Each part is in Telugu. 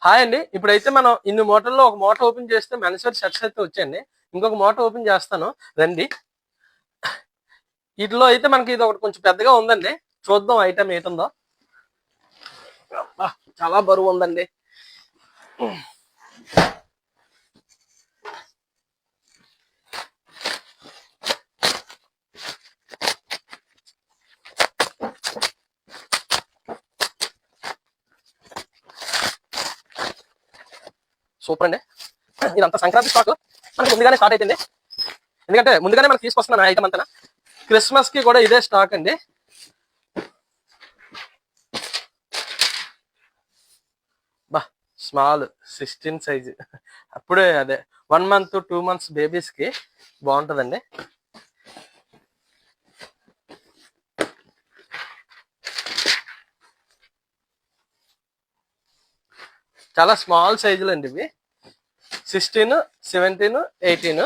హాయ్ అండి. ఇప్పుడైతే మనం ఇన్ని మూటల్లో ఒక మూట ఓపెన్ చేస్తే మెన్స్ వేర్ షర్ట్స్ అయితే వచ్చాయండి. ఇంకొక మూట ఓపెన్ చేస్తాను రండి. వీటిలో అయితే మనకి ఇది ఒకటి కొంచెం పెద్దగా ఉందండి. చూద్దాం ఐటమ్ ఏటుందో. చాలా బరువు ఉందండి. సూపర్ అండి. ఇదంతా సంక్రాంతి స్టాక్ మనకి ముందుగానే స్టార్ట్ అవుతుంది. ఎందుకంటే ముందుగానే మనకి తీసుకొస్తున్నాను ఐటమ్ అంతా. క్రిస్మస్ కి కూడా ఇదే స్టాక్ అండి. బా స్మాల్ 16 సైజ్, అప్పుడే అదే 1 month 2 months బేబీస్ కి బాగుంటుందండి. చాలా స్మాల్ సైజులు అండి ఇవి. 16, 17, 18.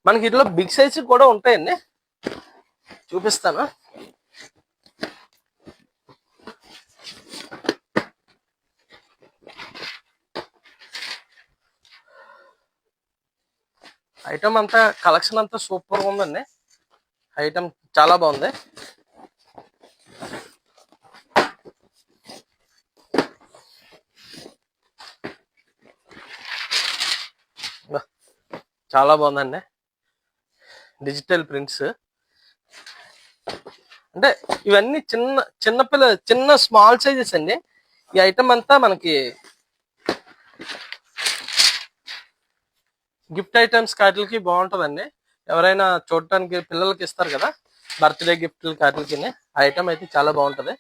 మనకి ఇట్లా బిగ్ సైజ్ కూడా ఉంటాయండి, చూపిస్తాను. ఐటమ్ అంతా కలెక్షన్ అంతా సూపర్ గా ఉందండి. ఐటమ్ చాలా బాగుంది. చాలా బాగుందండి. డిజిటల్ ప్రింట్స్ అంటే ఇవన్నీ చిన్న స్మాల్ సైజెస్ అండి. ఈ ఐటమ్ అంతా మనకి గిఫ్ట్ ఐటమ్స్ కాటికి బాగుంటుందండి. ఎవరైనా చూడటానికి పిల్లలకి ఇస్తారు కదా, బర్త్డే గిఫ్ట్లు కాటికి. ఆ ఐటమ్ అయితే చాలా బాగుంటది.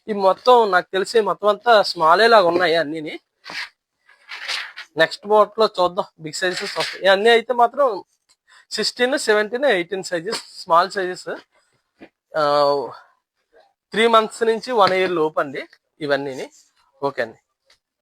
ఈ మొత్తం నాకు తెలిసి మొత్తం అంతా స్మాలే లాగా ఉన్నాయి అన్ని. నెక్స్ట్ బోట్ లో చూద్దాం బిగ్ సైజెస్ వస్తాయి. అన్ని అయితే మాత్రం 16, 17, 18 సైజెస్, స్మాల్ సైజెస్. 3 months నుంచి 1 year లోపు అండి ఇవన్నీ. ఓకే అండి.